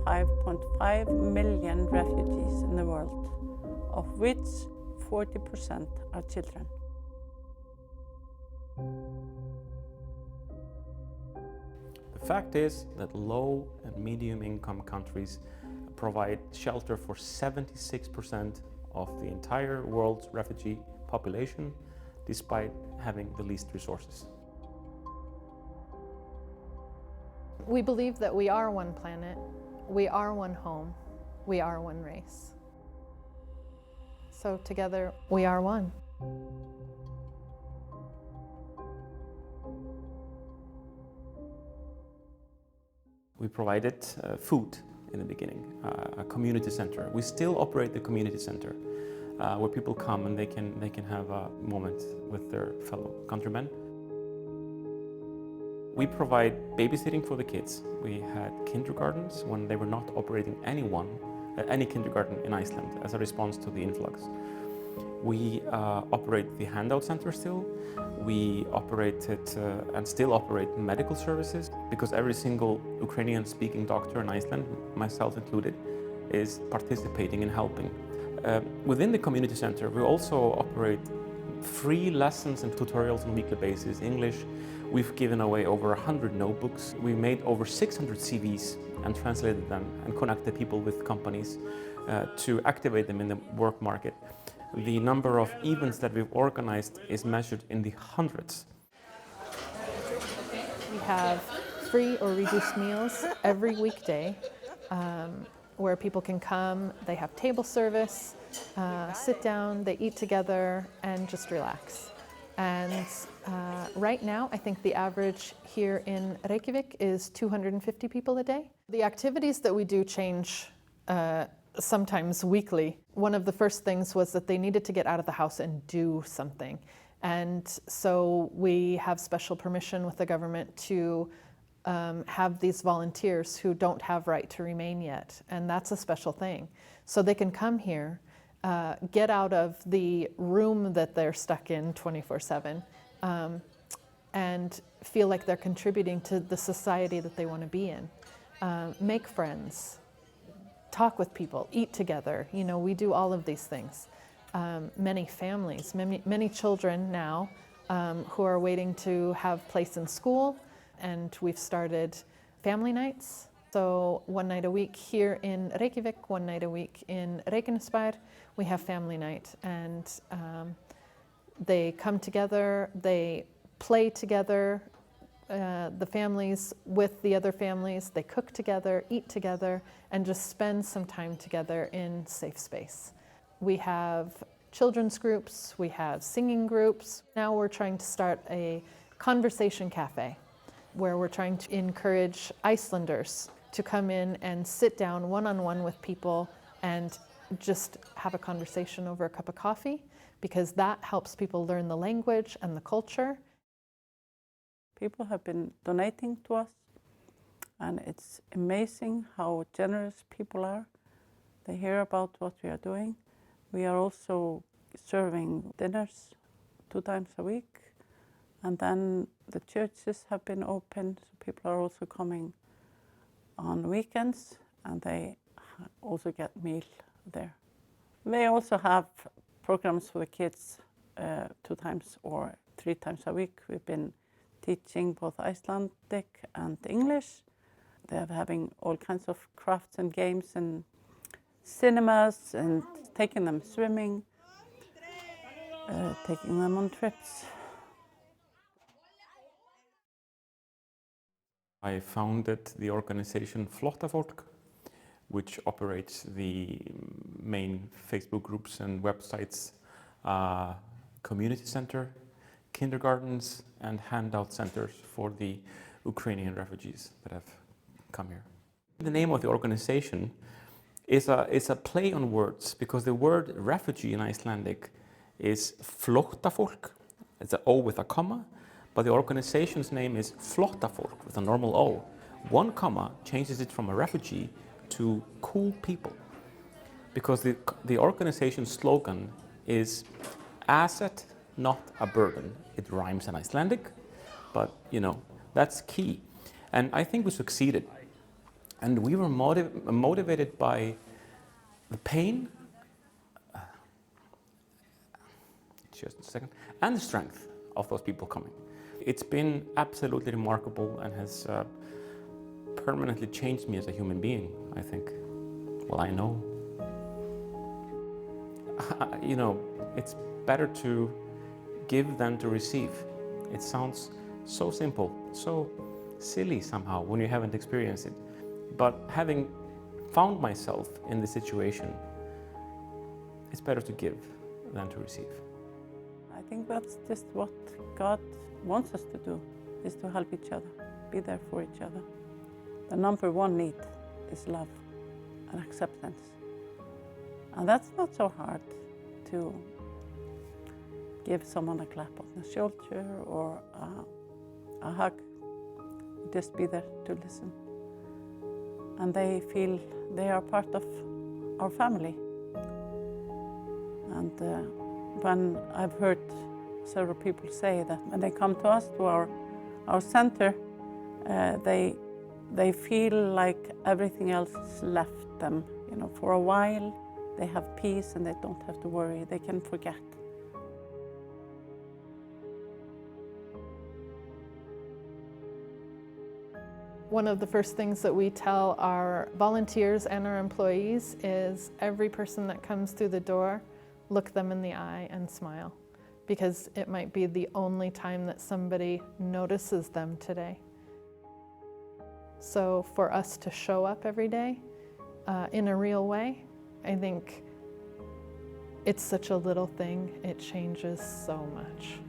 5.5 million refugees in the world, of which 40% are children. The fact is that low and medium income countries provide shelter for 76% of the entire world's refugee population, despite having the least resources. We believe that we are one planet, we are one home, we are one race. So together, we are one. We provided food in the beginning, a community center. We still operate the community center, where people come and they can have a moment with their fellow countrymen. We provide babysitting for the kids. We had kindergartens when they were not operating any kindergarten in Iceland as a response to the influx. We operate the handout center still. We operated and still operate medical services because every single Ukrainian-speaking doctor in Iceland, myself included, is participating in helping. Within the community center, we also operate free lessons and tutorials on a weekly basis, English. We've given away over 100 notebooks. We made over 600 CVs and translated them and connected people with companies to activate them in the work market. The number of events that we've organized is measured in the hundreds. We have free or reduced meals every weekday where people can come, they have table service, sit down, they eat together and just relax. And right now, I think the average here in Reykjavik is 250 people a day. The activities that we do change sometimes weekly. One of the first things was that they needed to get out of the house and do something. And so we have special permission with the government to have these volunteers who don't have right to remain yet. And that's a special thing. So they can come here, get out of the room that they're stuck in 24/7, and feel like they're contributing to the society that they want to be in. Make friends, talk with people, eat together. You know, we do all of these things. Many families, many children now who are waiting to have place in school, and we've started family nights. So one night a week here in Reykjavik, one night a week in Reykjanesbær, we have family night, and they come together, they play together, the families with the other families, they cook together, eat together, and just spend some time together in safe space. We have children's groups, we have singing groups. Now we're trying to start a conversation cafe where we're trying to encourage Icelanders to come in and sit down one-on-one with people and just have a conversation over a cup of coffee, because that helps people learn the language and the culture. People have been donating to us, and it's amazing how generous people are. They hear about what we are doing. We are also serving dinners 2 times a week, and then the churches have been open, so people are also coming on weekends, and they also get meal there. They also have programs for the kids 2 times or 3 times a week. We've been teaching both Icelandic and English. They're having all kinds of crafts and games and cinemas, and taking them swimming, taking them on trips. I founded the organization Flóttafólk, which operates the main Facebook groups and websites, community center, kindergartens, and handout centers for the Ukrainian refugees that have come here. The name of the organization is a play on words, because the word refugee in Icelandic is flóttafólk. It's an O with a comma, but the organization's name is Flóttafólk with a normal O. 1 comma changes it from a refugee to cool people, because the organization's slogan is asset, not a burden. It rhymes in Icelandic, but you know, that's key. And I think we succeeded. And we were motivated by the pain, just a second, and the strength of those people coming. It's been absolutely remarkable and has permanently changed me as a human being, I think. Well, I know. You know, it's better to give than to receive. It sounds so simple, so silly somehow when you haven't experienced it. But having found myself in the situation, it's better to give than to receive. I think that's just what God wants us to do, is to help each other, be there for each other. The number one need is love and acceptance. And that's not so hard to give someone a clap on the shoulder or a hug. Just be there to listen. And they feel they are part of our family. And when I've heard several people say that when they come to us, to our center, they feel like everything else has left them. You know, for a while, they have peace and they don't have to worry. They can forget. One of the first things that we tell our volunteers and our employees is every person that comes through the door, look them in the eye and smile, because it might be the only time that somebody notices them today. So for us to show up every day in a real way, I think it's such a little thing, it changes so much.